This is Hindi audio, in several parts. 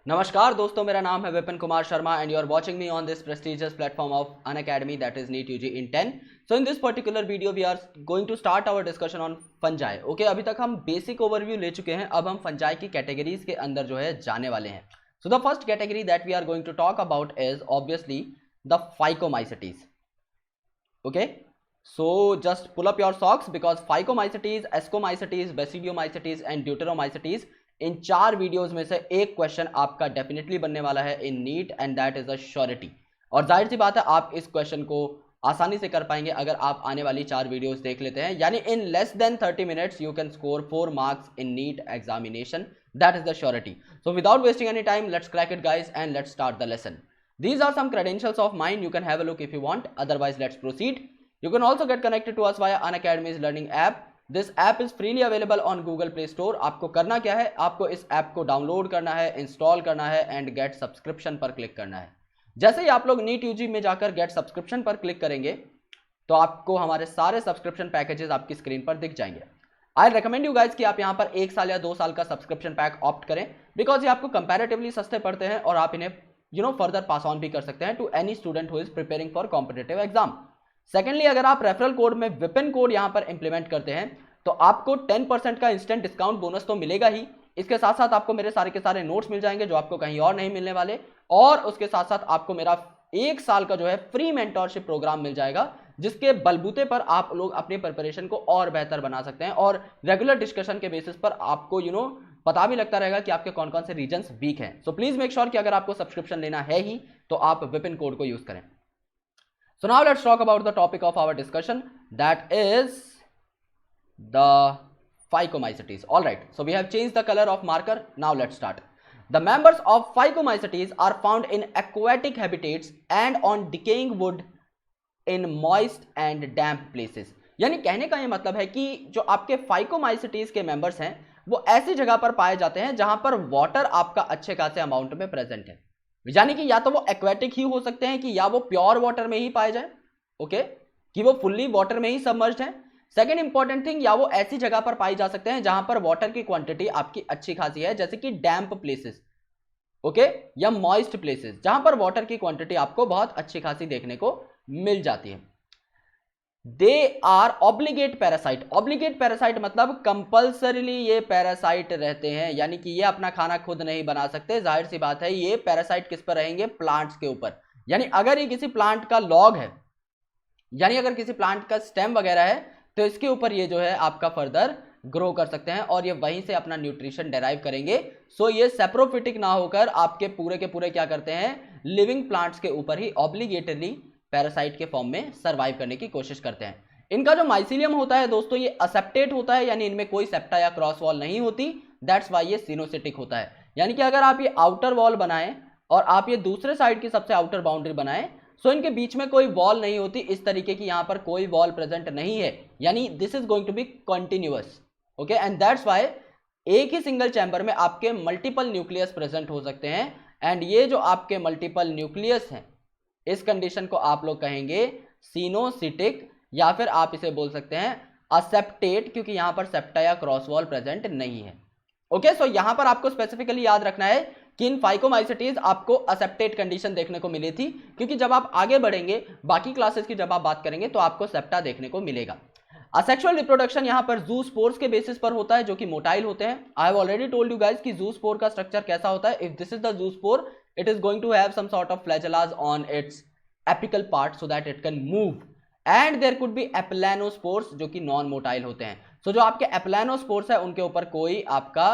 नमस्कार दोस्तों, मेरा नाम है Vipin Kumar Sharma and you are watching me on this prestigious platform of Unacademy that is NEET UG in 10. So in this particular video we are going to start our discussion on fungi. Okay, अभी तक हम बेसिक ओवरव्यू ले चुके हैं. अब हम फंजाई की कैटेगरीज के अंदर जो है जाने वाले हैं. So the first category that we are going to talk about is obviously the phycomycetes. Okay, so just pull up your socks because Phycomycetes, Ascomycetes, Basidiomycetes and Deuteromycetes इन 4 वीडियोस में से एक क्वेश्चन आपका डेफिनेटली बनने वाला है in NEET and that is a surety. और जाहिर सी बात है आप इस क्वेश्चन को आसानी से कर पाएंगे अगर आप आने वाली 4 वीडियोस देख लेते हैं. यानी in less than 30 minutes you can score 4 marks in NEET examination. That is the surety. So without wasting any time let's crack it guys and let's start the lesson. These are some credentials of mine. You can have a look if you want. Otherwise, let's proceed. You can also get connected to us via Unacademy's learning app. This app is freely available on Google Play Store. आपको करना क्या है? आपको इस ऐप को डाउनलोड करना है, इंस्टॉल करना है एंड गेट सब्सक्रिप्शन पर क्लिक करना है. जैसे ही आप लोग नीट यूजी में जाकर गेट सब्सक्रिप्शन पर क्लिक करेंगे तो आपको हमारे सारे सब्सक्रिप्शन पैकेजेस आपकी स्क्रीन पर दिख जाएंगे. आई रिकमेंड यू गाइज कि आप यहाँ पर 1 साल या 2 साल का सब्सक्रिप्शन पैक ऑप्ट करें बिकॉज ये आपको कंपैरेटिवली सस्ते पड़ते हैं और आप इन्हें फर्दर पास ऑन भी कर सकते हैं to any student who is preparing for competitive exam. Secondly, अगर आप रेफरल कोड में विपिन कोड यहां पर इंप्लीमेंट करते हैं तो आपको 10% का इंस्टेंट डिस्काउंट बोनस तो मिलेगा ही. इसके साथ साथ आपको मेरे सारे के सारे नोट्स मिल जाएंगे जो आपको कहीं और नहीं मिलने वाले. और उसके साथ साथ आपको मेरा 1 साल का जो है फ्री मेंटोरशिप प्रोग्राम मिल जाएगा जिसके बलबूते पर आप लोग अपनी प्रिपरेशन को और बेहतर बना सकते हैं और रेगुलर डिस्कशन के बेसिस पर आपको पता भी लगता रहेगा कि आपके कौन कौन से रीजन्स वीक हैं. सो प्लीज मेक श्योर कि अगर आपको सब्सक्रिप्शन लेना है ही तो आप विपिन कोड को यूज करें. So now let's talk about the topic of our discussion that is the Phycomycetes. All right, so we have changed the color of marker. Now let's start. The members of Phycomycetes are found in aquatic habitats and on decaying wood in moist and damp places. यानी कहने का ये मतलब है कि जो आपके Phycomycetes के मेंबर्स हैं वो ऐसी जगह पर पाए जाते हैं जहां पर वाटर आपका अच्छे खासे अमाउंट में प्रेजेंट है. यानी कि या तो वो एक्वेटिक ही हो सकते हैं कि या वो प्योर वाटर में ही पाए जाए. ओके, कि वो फुल्ली वाटर में ही सबमर्ज्ड है. सेकेंड इंपॉर्टेंट थिंग, या वो ऐसी जगह पर पाई जा सकते हैं जहां पर वाटर की क्वांटिटी आपकी अच्छी खासी है जैसे कि डैम्प प्लेसेस. ओके, या मॉइस्ट प्लेसेस जहां पर वाटर की क्वांटिटी आपको बहुत अच्छी खासी देखने को मिल जाती है. They are obligate parasite. Obligate parasite मतलब कंपल्सरीली ये पैरासाइट रहते हैं, यानी कि ये अपना खाना खुद नहीं बना सकते. जाहिर सी बात है ये पैरासाइट किस पर रहेंगे? प्लांट्स के ऊपर. यानी अगर ये किसी प्लांट का लॉग है, यानी अगर किसी प्लांट का स्टेम वगैरह है तो इसके ऊपर ये जो है आपका फर्दर ग्रो कर सकते हैं और ये वहीं से अपना न्यूट्रिशन डेराइव करेंगे. सो ये सेप्रोफिटिक ना होकर आपके पूरे के पूरे क्या करते हैं? लिविंग प्लांट्स के ऊपर ही ऑब्लिगेटरली पैरासाइट के फॉर्म में सर्वाइव करने की कोशिश करते हैं. इनका जो माइसीलियम होता है दोस्तों ये असेप्टेट होता है, यानी इनमें कोई सेप्टा या क्रॉस वॉल नहीं होती. दैट्स वाई ये सिनोसिटिक होता है. यानी कि अगर आप ये आउटर वॉल बनाएं और आप ये दूसरे साइड की सबसे आउटर बाउंड्री बनाएं सो इनके बीच में कोई वॉल नहीं होती इस तरीके की. यहां पर कोई वॉल प्रेजेंट नहीं है, यानी this is going to be continuous. Okay, and that's why एक ही सिंगल चैम्बर में आपके मल्टीपल न्यूक्लियस प्रेजेंट हो सकते हैं. एंड ये जो आपके मल्टीपल न्यूक्लियस हैं इस कंडीशन को आप लोग कहेंगे सिनोसिटिक, या फिर आप इसे बोल सकते हैं असेप्टेट, क्योंकि यहां पर सेप्टा या क्रॉस वॉल प्रेजेंट नहीं है. ओके, सो यहां पर आपको स्पेसिफिकली याद रखना है कि इन Phycomycetes आपको असेप्टेट कंडीशन देखने को मिली थी, क्योंकि जब आप आगे बढ़ेंगे बाकी क्लासेस की जब आप बात करेंगे तो आपको सेप्टा देखने को मिलेगा. असेक्सुअल रिप्रोडक्शन यहां पर ज़ूस्पोर्स के बेसिस पर होता है जो कि मोटाइल होते हैं. I have already told you guys कि ज़ूस्पोर का स्ट्रक्चर कैसा होता है. If this is the zoospore it is going to have some sort of flagellas on its apical part so that it can move, and there could be apelanospores जो कि नॉन मोटाइल होते हैं. सो जो आपके apelanospores है उनके ऊपर कोई आपका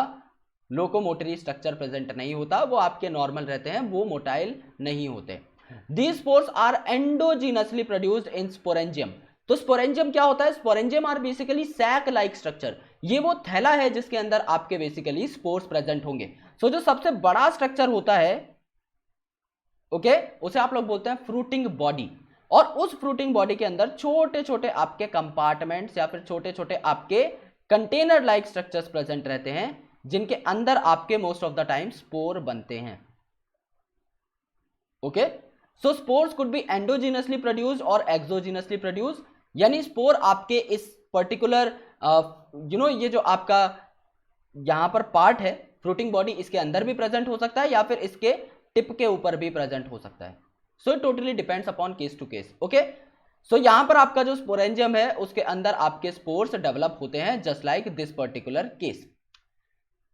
लोकोमोटरी स्ट्रक्चर प्रेजेंट नहीं होता, वो आपके नॉर्मल रहते हैं, वो मोटाइल नहीं होते. These spores are endogenously produced in sporangium. तो स्पोरेंजियम क्या होता है? Sporangium are basically sac like structure. ये वो थैला है जिसके अंदर आपके बेसिकली स्पोर्स प्रेजेंट होंगे. सो जो सबसे बड़ा स्ट्रक्चर होता है ओके, उसे आप लोग बोलते हैं फ्रूटिंग बॉडी. और उस फ्रूटिंग बॉडी के अंदर छोटे छोटे आपके कंपार्टमेंट्स या फिर छोटे छोटे आपके कंटेनर लाइक स्ट्रक्चर्स प्रेजेंट रहते हैं जिनके अंदर आपके most of the time spore बनते हैं. Okay, so spores could be endogenously produced और एक्सोजीनसली प्रोड्यूस्ड. यानी स्पोर आपके इस पर्टिकुलर ये जो आपका यहां पर पार्ट है फ्रूटिंग बॉडी इसके अंदर भी प्रेजेंट हो सकता है या फिर इसके टिप के ऊपर भी प्रेजेंट हो सकता है। So it totally depends upon case to case. Okay, so यहां पर आपका जो स्पोरेंजियम है उसके अंदर आपके स्पोर्स डेवलप होते हैं just like this particular case.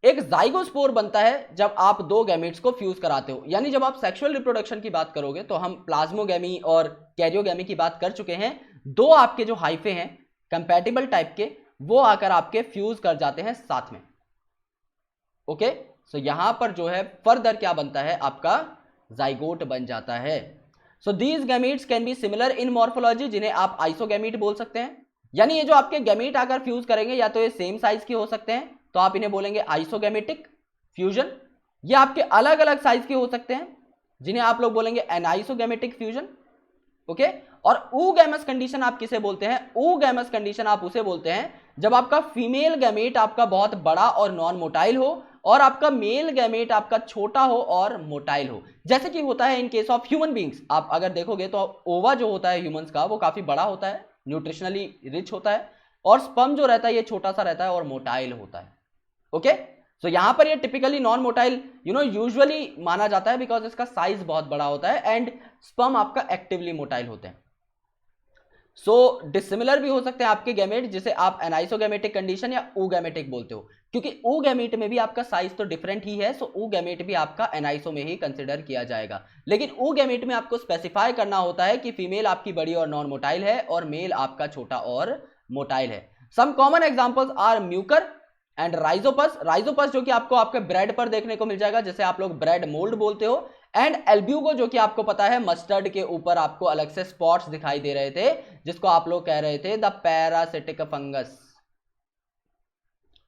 एक जाइगोस्पोर बनता है जब आप दो गैमेट्स को फ्यूज कराते हो, यानी जब आप सेक्सुअल रिप्रोडक्शन की बात करोगे तो हम प्लाज्मोगैमी और कैरियोगैमी की बात कर चुके हैं। दो आपके जो हाइफे हैं कंपैटिबल टाइप के, वो आकर आपके फ्यूज कर जाते हैं साथ में। ओके, सो यहां पर जो है फर्दर क्या बनता है, आपका जाइगोट बन जाता है। So these gametes can be similar in morphology, जिन्हें आप आइसोगैमीट बोल सकते हैं। यानी ये जो आपके गैमेट आकर फ्यूज करेंगे या तो ये सेम साइज के हो सकते हैं तो आप इन्हें बोलेंगे आइसोगैमेटिक फ्यूजन, या आपके अलग अलग साइज के हो सकते हैं जिन्हें आप लोग बोलेंगे एनाइसोगैमेटिक फ्यूजन। ओके, और ऊगैमस कंडीशन आप किसे बोलते हैं? ऊगैमस कंडीशन आप उसे बोलते हैं जब आपका फीमेल गैमेट आपका बहुत बड़ा और नॉन मोटाइल हो और आपका मेल गैमेट आपका छोटा हो और मोटाइल हो, जैसे कि होता है in case of human beings. आप अगर देखोगे तो ओवा जो होता है ह्यूमंस का वो काफी बड़ा होता है, न्यूट्रिशनली रिच होता है, और स्पर्म जो रहता है ये छोटा सा रहता है और मोटाइल होता है। ओके, सो यहां पर ये टिपिकली नॉन मोटाइल यूजुअली माना जाता है बिकॉज इसका साइज बहुत बड़ा होता है एंड स्पर्म आपका एक्टिवली मोटाइल होते हैं। सो डिसिमिलर भी हो सकते हैं आपके गैमेट, जिसे आप एनाइसोगैमेटिक कंडीशन या ऊगैमेटिक बोलते हो, क्योंकि ऊगैमेट में भी आपका साइज तो डिफरेंट ही है। सो ऊगैमेट भी आपका एनाइसो में ही कंसिडर किया जाएगा, लेकिन ऊगैमेट में आपको स्पेसिफाई करना होता है कि फीमेल आपकी बड़ी और नॉन मोटाइल है और मेल आपका छोटा और मोटाइल है। Some common examples are Mucor and Rhizopus. Rhizopus जो कि आपको आपके ब्रेड पर देखने को मिल जाएगा, जैसे आप लोग ब्रेड मोल्ड बोलते हो, एंड एल्ब्यूगो जो कि आपको पता है मस्टर्ड के ऊपर आपको अलग से स्पॉट्स दिखाई दे रहे थे जिसको आप लोग कह रहे थे the parasitic fungus,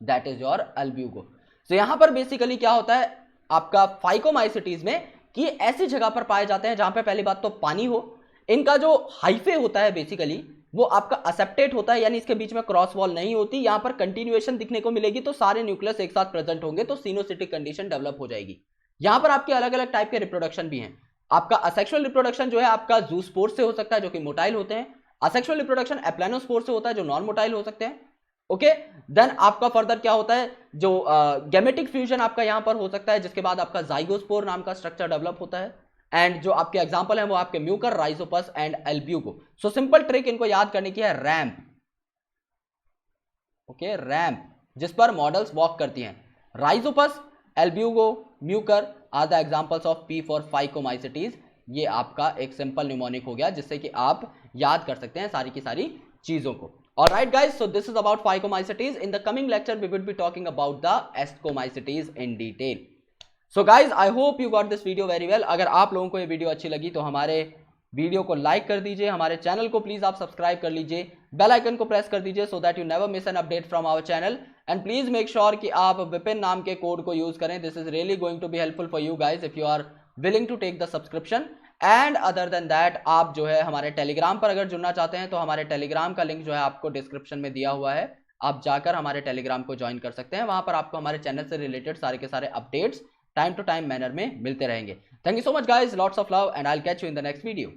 that is your albugo. So यहां पर बेसिकली क्या होता है आपका फाइकोमाइसिटीज में कि ऐसी जगह पर पाए जाते हैं जहां पे पहली बात तो पानी हो, इनका जो हाइफे होता है बेसिकली वो आपका असेप्टेट होता है, यानी इसके बीच में क्रॉस वॉल नहीं होती, यहां पर कंटिन्यूएशन दिखने को मिलेगी तो सारे न्यूक्लियस एक साथ प्रेजेंट होंगे तो सिनोसिटिक कंडीशन डेवलप हो जाएगी। यहां पर आपके अलग अलग टाइप के रिप्रोडक्शन भी हैं। आपका असेक्सुअल रिप्रोडक्शन जो है आपका जूस्पोर से हो सकता है जो कि मोटाइल होते हैं। असेक्सुअल रिप्रोडक्शन एप्लानोस्पोर से होता है जो नॉन मोटाइल हो सकते हैं। ओके, देन आपका फर्दर क्या होता है, जो गैमेटिक फ्यूजन आपका यहां पर हो सकता है, जिसके बाद आपका जाइगोस्पोर नाम का स्ट्रक्चर डेवलप होता है। एंड जो आपके एग्जांपल है वो आपके Mucor, Rhizopus and Albugo. So simple trick इनको याद करने की है, रैंप। ओके, रैंप जिस पर मॉडल्स वॉक करती हैं। Rhizopus, Albugo, Mucor are the examples of P for phycomycetes. ये आपका एक सिंपल न्यूमोनिक हो गया जिससे कि आप याद कर सकते हैं सारी की सारी चीजों को। Alright guys, so this is about phycomycetes. In the coming lecture we will be talking about the ascomycetes in detail. So guys, I hope you got this video very well. अगर आप लोगों को ये वीडियो अच्छी लगी तो हमारे वीडियो को लाइक कर दीजिए, हमारे चैनल को प्लीज आप सब्सक्राइब कर लीजिए, बेल आइकन को प्रेस कर दीजिए so that you never miss an update from our channel. And please make sure कि आप विपिन नाम के कोड को यूज करें। This is really going to be helpful for you guys if you are willing to take the subscription. And other than that आप जो है हमारे टेलीग्राम पर अगर जुड़ना चाहते हैं तो हमारे टेलीग्राम का लिंक जो है आपको डिस्क्रिप्शन में दिया हुआ है, आप जाकर हमारे टेलीग्राम को ज्वाइन कर सकते हैं। वहां पर आपको हमारे चैनल से रिलेटेड सारे के सारे updates time to time manner में मिलते रहेंगे। Thank you so much guys, lots of love and I will catch you in the next video.